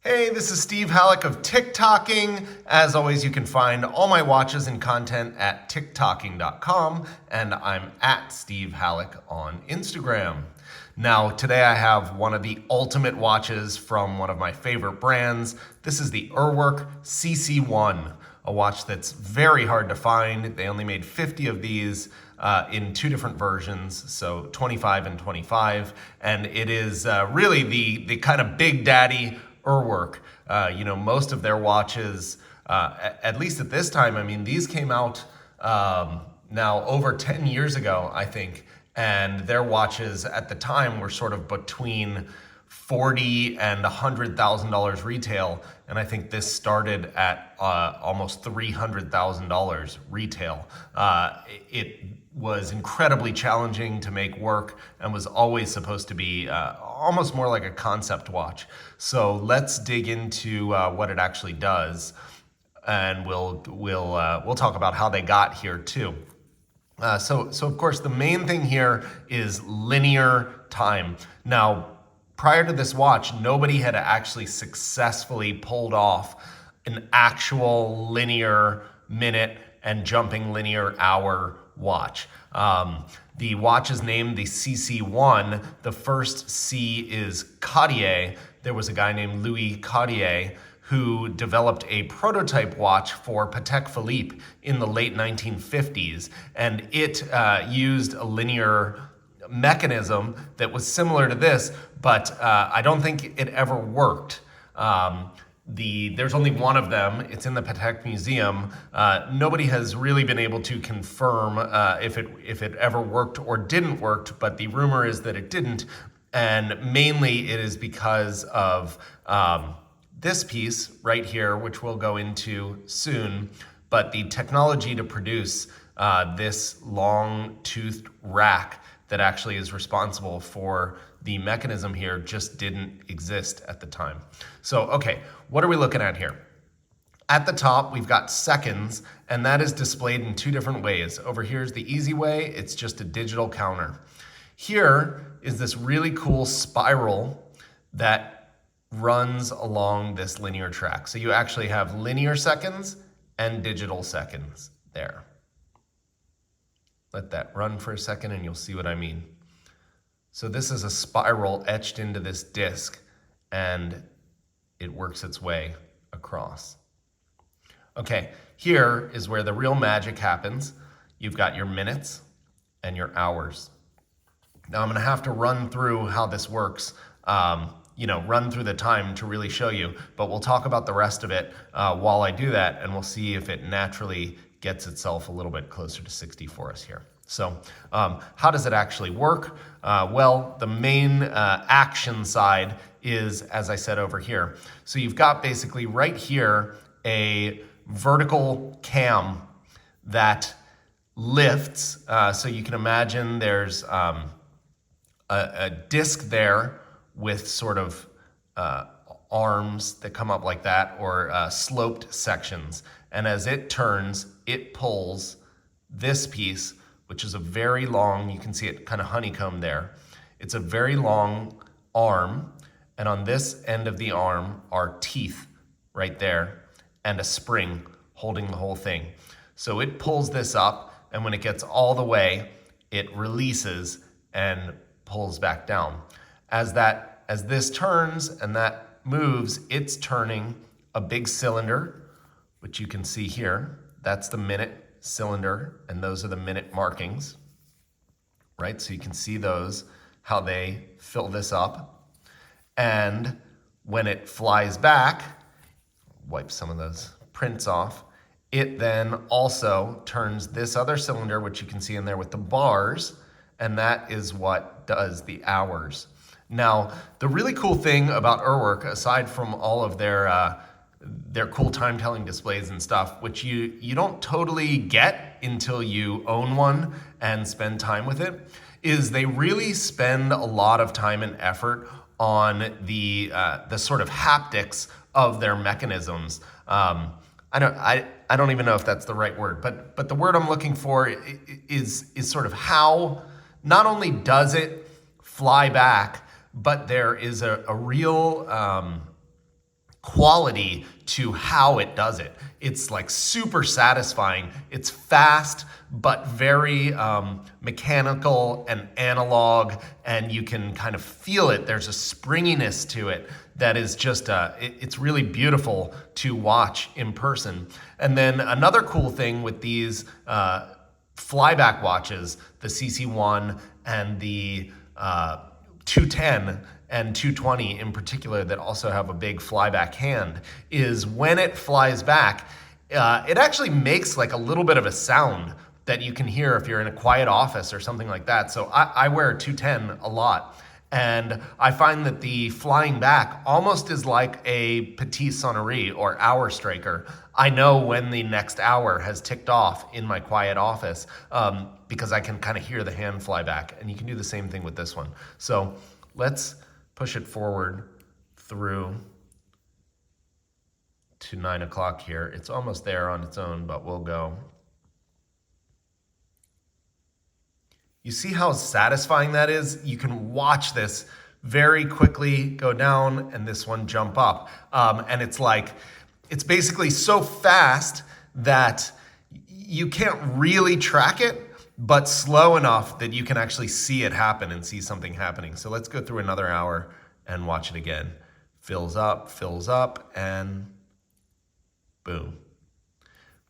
Hey, this is Steve Halleck of TikToking. As always, you can find all my watches and content at TikToking.com, and I'm at Steve Halleck on Instagram. Now, today I have one of the ultimate watches from one of my favorite brands. This is the Urwerk CC1, a watch that's very hard to find. They only made 50 of these in two different versions, so 25 and 25, and it is really the kind of big daddy Urwerk. Most of their watches, at least at this time, I mean, these came out now over 10 years ago, I think, and their watches at the time were sort of between $40,000 and $100,000 retail, and I think this started at almost $300,000 retail. It was incredibly challenging to make work and was always supposed to be almost more like a concept watch. So let's dig into what it actually does, and we'll talk about how they got here too. So of course the main thing here is linear time. Now, prior to this watch, nobody had actually successfully pulled off an actual linear minute and jumping linear hour watch. The watch is named the CC1. The first C is Cartier. There was a guy named Louis Cartier who developed a prototype watch for Patek Philippe in the late 1950s, and it used a linear mechanism that was similar to this, but I don't think it ever worked. There's only one of them. It's in the Patek Museum. Nobody has really been able to confirm if it ever worked or didn't work, but the rumor is that it didn't, and mainly it is because of this piece right here, which we'll go into soon, but the technology to produce this long-toothed rack that actually is responsible for the mechanism here just didn't exist at the time. So, okay, what are we looking at here? At the top, we've got seconds, and that is displayed in two different ways. Over here is the easy way. It's just a digital counter. Here is this really cool spiral that runs along this linear track. So you actually have linear seconds and digital seconds there. Let that run for a second and you'll see what I mean. So this is a spiral etched into this disc, and it works its way across. Okay, here is where the real magic happens. You've got your minutes and your hours. Now I'm gonna have to run through how this works, run through the time to really show you, but we'll talk about the rest of it while I do that, and we'll see if it naturally gets itself a little bit closer to 60 for us here. So how does it actually work? Well, the main action side is, as I said, over here. So you've got basically right here a vertical cam that lifts. So you can imagine there's a disc there with sort of arms that come up like that, or sloped sections. And as it turns, it pulls this piece, which is a very long, you can see it kind of honeycomb there. It's a very long arm, and on this end of the arm are teeth right there and a spring holding the whole thing. So it pulls this up, and when it gets all the way, it releases and pulls back down. As this turns and that moves, it's turning a big cylinder, which you can see here. That's the minute cylinder, and those are the minute markings, right? So you can see those, how they fill this up. And when it flies back, wipe some of those prints off, it then also turns this other cylinder, which you can see in there with the bars, and that is what does the hours. Now, the really cool thing about Urwerk, aside from all of their cool time-telling displays and stuff, which you don't totally get until you own one and spend time with it, is they really spend a lot of time and effort on the sort of haptics of their mechanisms. I don't even know if that's the right word, but the word I'm looking for is sort of how not only does it fly back, but there is a real quality to how it does it. It's like super satisfying. It's fast, but very mechanical and analog, and you can kind of feel it. There's a springiness to it that is just, it's really beautiful to watch in person. And then another cool thing with these Flyback watches, the CC1 and the 210 and 220 in particular, that also have a big flyback hand, is when it flies back, it actually makes like a little bit of a sound that you can hear if you're in a quiet office or something like that. So I wear a 210 a lot, and I find that the flying back almost is like a petit sonnerie or hour striker. I know when the next hour has ticked off in my quiet office, because I can kind of hear the hand fly back, and you can do the same thing with this one. So let's push it forward through to 9 o'clock here. It's almost there on its own, but we'll go. You see how satisfying that is? You can watch this very quickly go down and this one jump up. And it's like, it's basically so fast that you can't really track it, but slow enough that you can actually see it happen and see something happening. So let's go through another hour and watch it again. Fills up, and boom.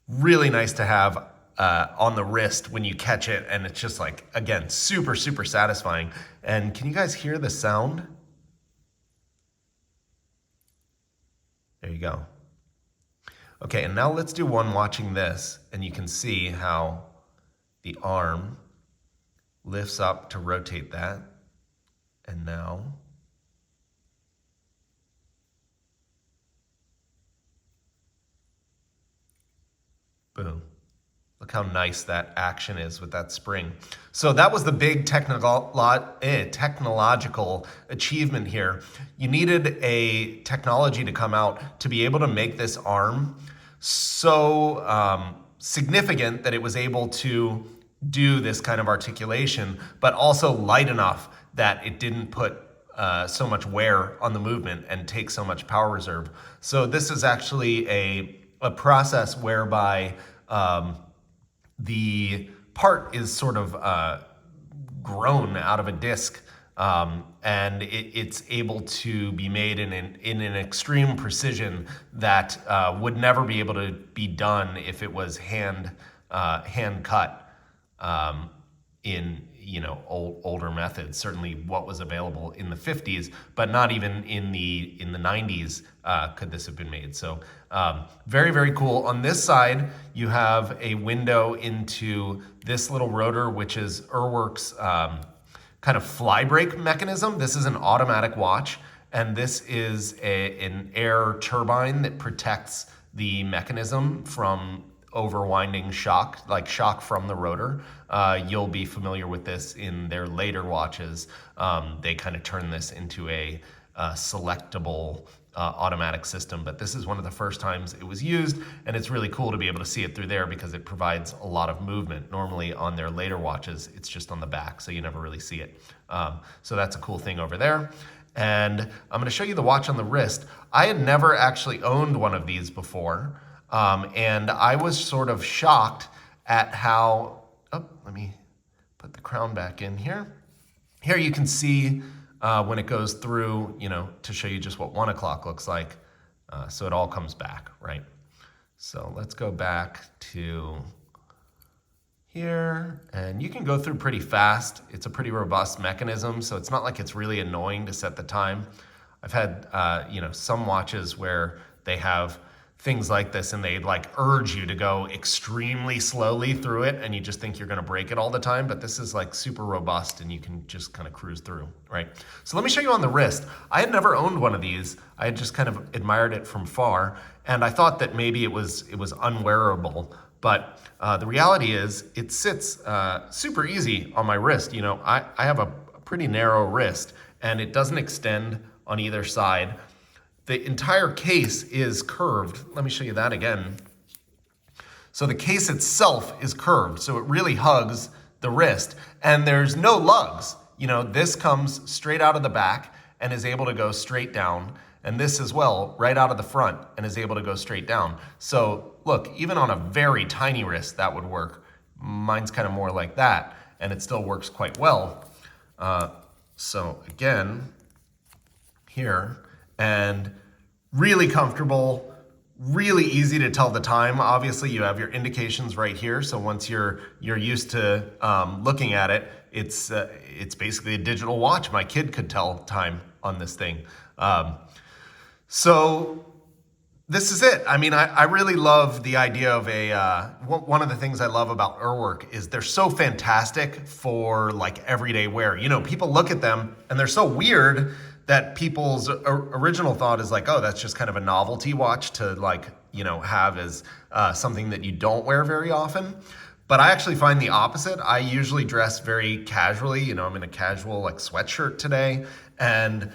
Really nice to have on the wrist when you catch it, and it's just like, again, super, super satisfying. And can you guys hear the sound? There you go. Okay, and now let's do one watching this, and you can see how the arm lifts up to rotate that, and now boom. Look how nice that action is with that spring. So that was the big technological achievement here. You needed a technology to come out to be able to make this arm so significant that it was able to do this kind of articulation, but also light enough that it didn't put so much wear on the movement and take so much power reserve. So this is actually a process whereby the part is sort of grown out of a disc, and it's able to be made in an extreme precision that would never be able to be done if it was hand cut in older methods. Certainly what was available in the 50s, but not even in the 90s could this have been made. So very, very cool. On this side, you have a window into this little rotor, which is Urwerk's kind of fly brake mechanism. This is an automatic watch, and this is an air turbine that protects the mechanism from overwinding shock, like shock from the rotor. You'll be familiar with this in their later watches. They kind of turn this into a selectable automatic system, but this is one of the first times it was used, and it's really cool to be able to see it through there because it provides a lot of movement. Normally on their later watches, it's just on the back, so you never really see it. So that's a cool thing over there. And I'm gonna show you the watch on the wrist. I had never actually owned one of these before. And I was sort of shocked at how, let me put the crown back in here. Here you can see when it goes through, to show you just what 1 o'clock looks like. So it all comes back, right? So let's go back to here, and you can go through pretty fast. It's a pretty robust mechanism, so it's not like it's really annoying to set the time. I've had, some watches where they have things like this and they like urge you to go extremely slowly through it, and you just think you're going to break it all the time, but this is like super robust and you can just kind of cruise through, right? So let me show you on the wrist. I had never owned one of these. I had just kind of admired it from far, and I thought that maybe it was unwearable, but the reality is it sits super easy on my wrist. I have a pretty narrow wrist, and it doesn't extend on either side. The entire case is curved. Let me show you that again. So the case itself is curved, so it really hugs the wrist, and there's no lugs. This comes straight out of the back and is able to go straight down. And this as well, right out of the front, and is able to go straight down. So look, even on a very tiny wrist, that would work. Mine's kind of more like that, and it still works quite well. So again, here, and really comfortable, really easy to tell the time. Obviously, you have your indications right here. So once you're used to looking at it, it's basically a digital watch. My kid could tell time on this thing. So this is it. I mean, I really love the idea of one of the things I love about Urwerk is they're so fantastic for like everyday wear. You know, people look at them and they're so weird that people's original thought is like, oh, that's just kind of a novelty watch to like, you know, have as something that you don't wear very often. But I actually find the opposite. I usually dress very casually. You know, I'm in a casual like sweatshirt today, and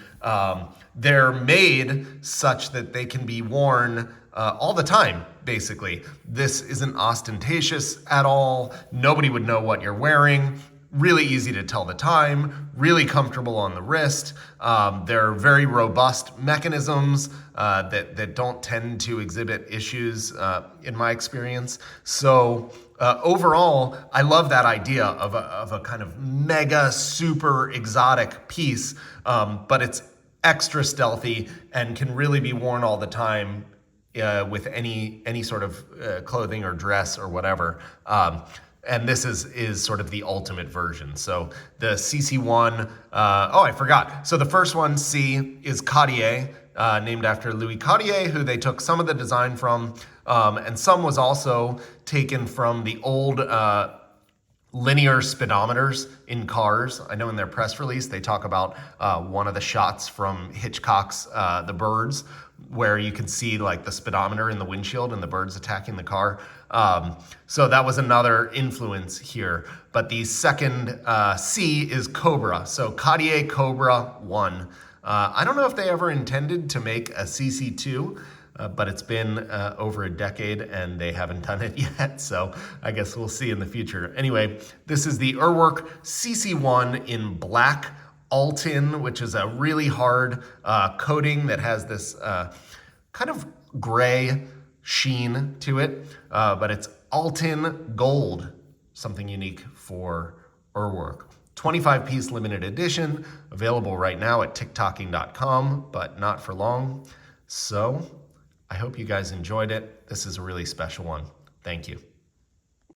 they're made such that they can be worn all the time, basically. This isn't ostentatious at all. Nobody would know what you're wearing. Really easy to tell the time, really comfortable on the wrist. They're very robust mechanisms that don't tend to exhibit issues in my experience. So overall, I love that idea of a kind of mega super exotic piece, but it's extra stealthy and can really be worn all the time with any sort of clothing or dress or whatever. And this is sort of the ultimate version. So the CC1, oh, I forgot. So the first one, C, is Cartier, named after Louis Cartier, who they took some of the design from. And some was also taken from the old linear speedometers in cars. I know in their press release, they talk about one of the shots from Hitchcock's The Birds, where you can see like the speedometer in the windshield and the birds attacking the car. So that was another influence here. But the second C is Cobra. So Cartier Cobra 1. I don't know if they ever intended to make a CC2, but it's been over a decade and they haven't done it yet. So I guess we'll see in the future. Anyway, this is the Urwerk CC1 in black Altin, which is a really hard coating that has this kind of gray sheen to it, but it's Altin Gold, something unique for Urwerk. 25-piece limited edition, available right now at TikToking.com, but not for long. So I hope you guys enjoyed it. This is a really special one. Thank you.